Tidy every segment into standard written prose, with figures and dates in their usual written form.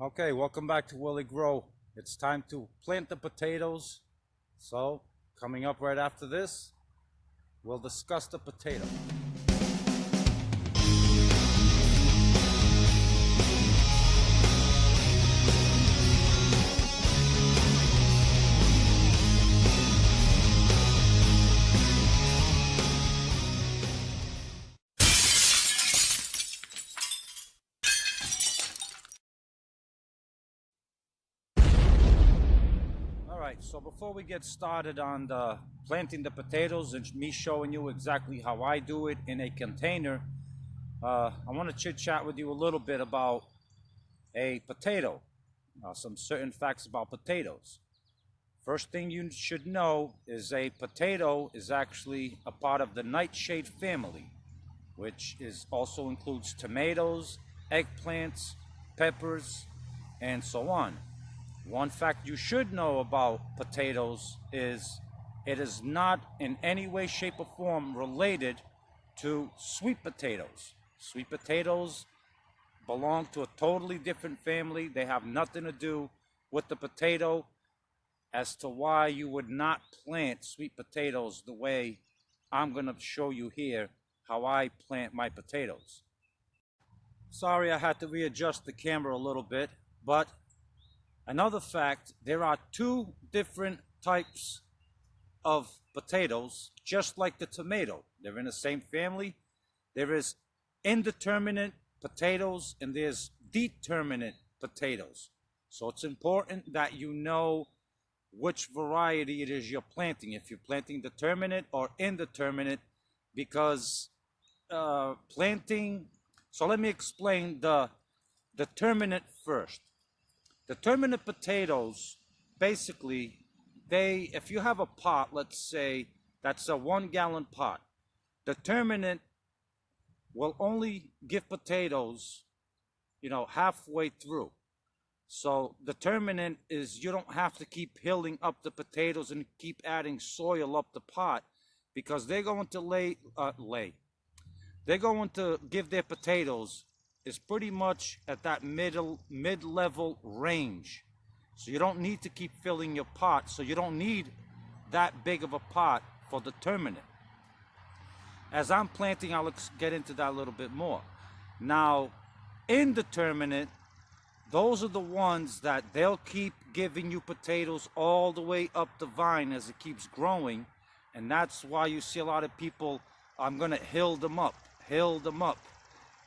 Okay, welcome back to Willie Grow. It's time to plant the potatoes. So, coming up right after this, we'll discuss the potato. All right, so before we get started on planting the potatoes and me showing you exactly how I do it in a container, I want to chit chat with you a little bit about a potato, some certain facts about potatoes. First thing you should know is a potato is actually a part of the nightshade family, which is also includes tomatoes, eggplants, peppers, and so on. One fact you should know about potatoes is it is not in any way, shape, or form related to sweet potatoes. Sweet potatoes belong to a totally different family. They have nothing to do with the potato as to why you would not plant sweet potatoes the way I'm going to show you here how I plant my potatoes. Sorry, I had to readjust the camera a little bit, but another fact, there are two different types of potatoes, just like the tomato. They're in the same family. There is indeterminate potatoes and there's determinate potatoes. So it's important that you know which variety it is you're planting, if you're planting determinate or indeterminate, because planting. So let me explain the determinate first. Determinate potatoes, basically, if you have a pot, let's say that's a 1 gallon pot, determinate will only give potatoes, halfway through. So determinant is you don't have to keep hilling up the potatoes and keep adding soil up the pot because they're going to lay. They're going to give their potatoes is pretty much at that mid-level range. So you don't need to keep filling your pot. So you don't need that big of a pot for determinant. As I'm planting, I'll get into that a little bit more. Now, indeterminate, those are the ones that they'll keep giving you potatoes all the way up the vine as it keeps growing. And that's why you see a lot of people, I'm going to hill them up,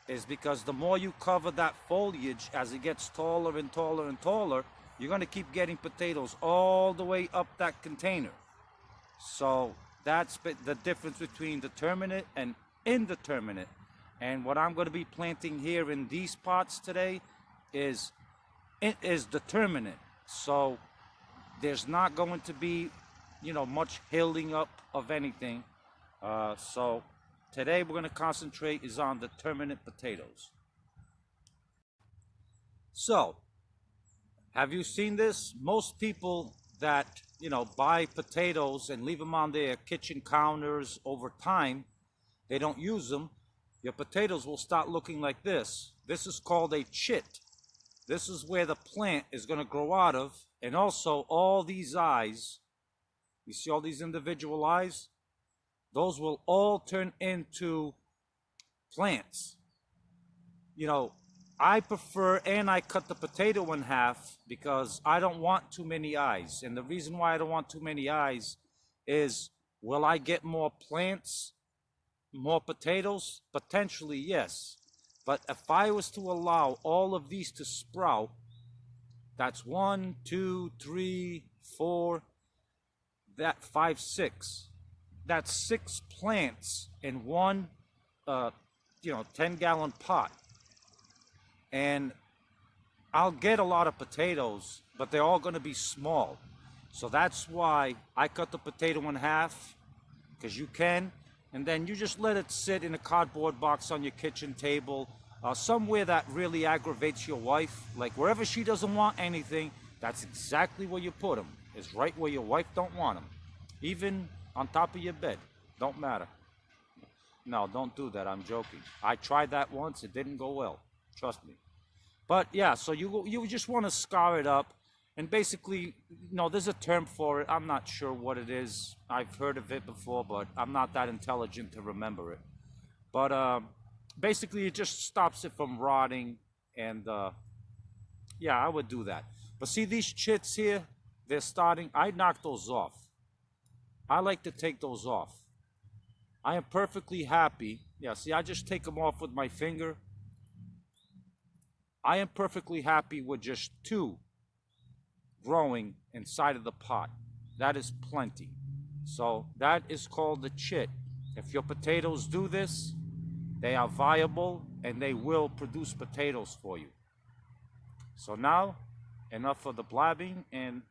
is because the more you cover that foliage as it gets taller and taller and taller, you're going to keep getting potatoes all the way up that container. So that's the difference between determinate and indeterminate. And what I'm going to be planting here in these pots today is it is determinate. So there's not going to be, much hilling up of anything. So today we're going to concentrate is on determinate potatoes. So have you seen this? Most people that, buy potatoes and leave them on their kitchen counters over time, they don't use them. Your potatoes will start looking like this. This is called a chit. This is where the plant is going to grow out of. And also all these eyes, you see all these individual eyes? Those will all turn into plants. You know, I prefer, and I cut the potato in half because I don't want too many eyes. And the reason why I don't want too many eyes is, will I get more plants, more potatoes? Potentially, yes. But if I was to allow all of these to sprout, that's 1, 2, 3, 4, that 5, 6. That's 6 plants in one, 10-gallon pot. And I'll get a lot of potatoes, but they're all going to be small. So that's why I cut the potato in half, because you can. And then you just let it sit in a cardboard box on your kitchen table, somewhere that really aggravates your wife. Like wherever she doesn't want anything, that's exactly where you put them. Is right where your wife don't want them. Even on top of your bed. Don't matter. No, don't do that. I'm joking. I tried that once. It didn't go well. Trust me. But yeah, so you just want to scar it up, and basically, there's a term for it. I'm not sure what it is. I've heard of it before, but I'm not that intelligent to remember it. But basically, it just stops it from rotting, and yeah, I would do that. But see these chits here, they're starting. I knock those off. I like to take those off. I am perfectly happy. Yeah, see, I just take them off with my finger. I am perfectly happy with just two growing inside of the pot. That is plenty. So that is called the chit. If your potatoes do this, they are viable and they will produce potatoes for you. So now, enough of the blabbing, and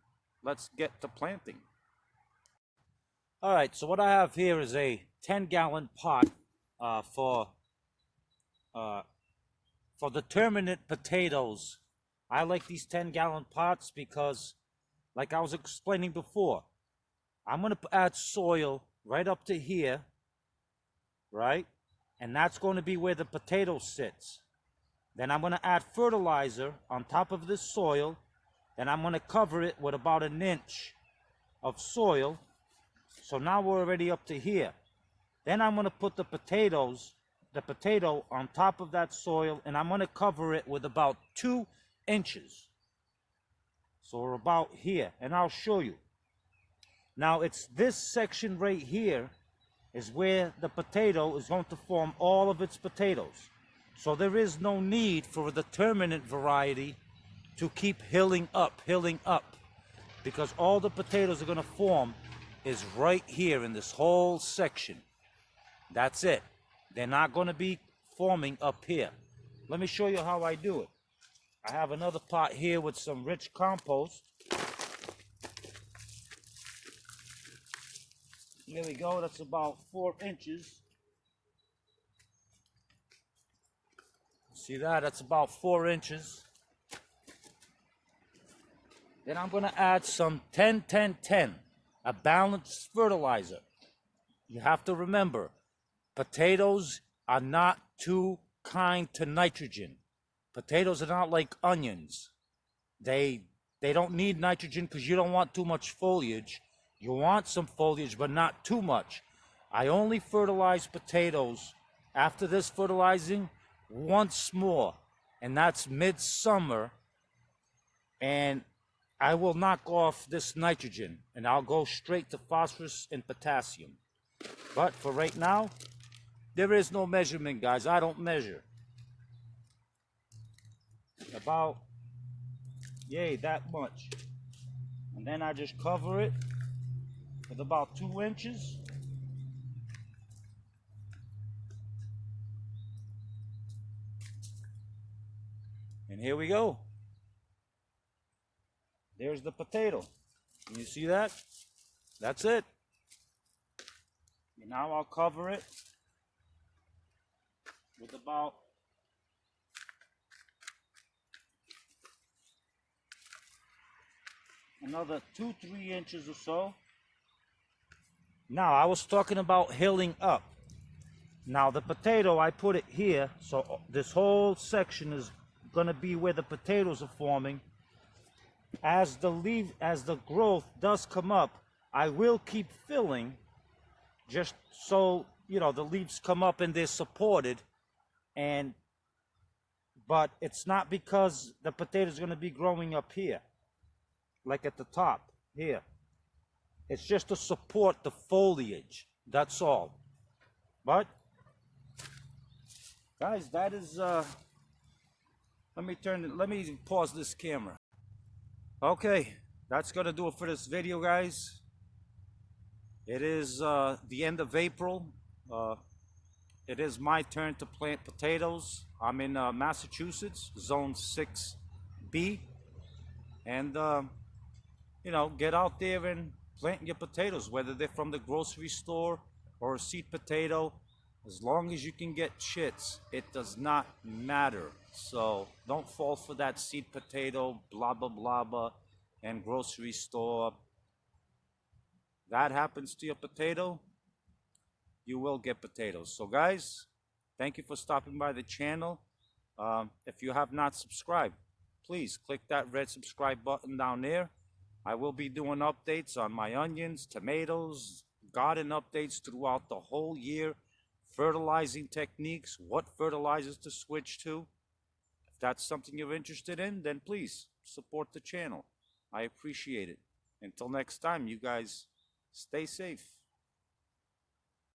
let's get to planting. All right, so what I have here is a 10-gallon pot uh, for uh, for determinate potatoes. I like these 10-gallon pots because, like I was explaining before, I'm going to add soil right up to here, right? And that's going to be where the potato sits. Then I'm going to add fertilizer on top of this soil. Then I'm going to cover it with about an inch of soil. So now we're already up to here. Then I'm going to put the potato on top of that soil, and I'm going to cover it with about 2 inches. So we're about here, and I'll show you. Now it's this section right here is where the potato is going to form all of its potatoes. So there is no need for a determinate variety to keep hilling up, because all the potatoes are going to form is right here in this whole section. That's it. They're not going to be forming up here. Let me show you how I do it. I have another pot here with some rich compost. There we go. That's about 4 inches. See that? That's about 4 inches. Then I'm going to add some 10-10-10, a balanced fertilizer. You have to remember, potatoes are not too kind to nitrogen. Potatoes are not like onions. They don't need nitrogen because you don't want too much foliage. You want some foliage, but not too much. I only fertilize potatoes after this fertilizing once more, and that's midsummer. And I will knock off this nitrogen, and I'll go straight to phosphorus and potassium. But for right now, there is no measurement, guys. I don't measure. About, that much. And then I just cover it with about 2 inches. And here we go. There's the potato. Can you see that? That's it. And now I'll cover it with about another 2-3 inches or so. Now I was talking about hilling up. Now the potato, I put it here, so this whole section is going to be where the potatoes are forming. As the growth does come up, I will keep filling, just so the leaves come up and they're supported. But it's not because the potato is going to be growing up here, like at the top here. It's just to support the foliage. That's all. But guys, that is let me pause this camera. Okay, that's gonna do it for this video, guys. It is the end of April. It is my turn to plant potatoes. I'm in Massachusetts, zone 6B. And get out there and plant your potatoes, whether they're from the grocery store or a seed potato. As long as you can get chits, it does not matter. So don't fall for that seed potato, blah, blah, blah, blah, and grocery store. That happens to your potato, you will get potatoes. So guys, thank you for stopping by the channel. If you have not subscribed, please click that red subscribe button down there. I will be doing updates on my onions, tomatoes, garden updates throughout the whole year, fertilizing techniques, what fertilizers to switch to. If that's something you're interested in, then please support the channel. I appreciate it. Until next time, you guys stay safe.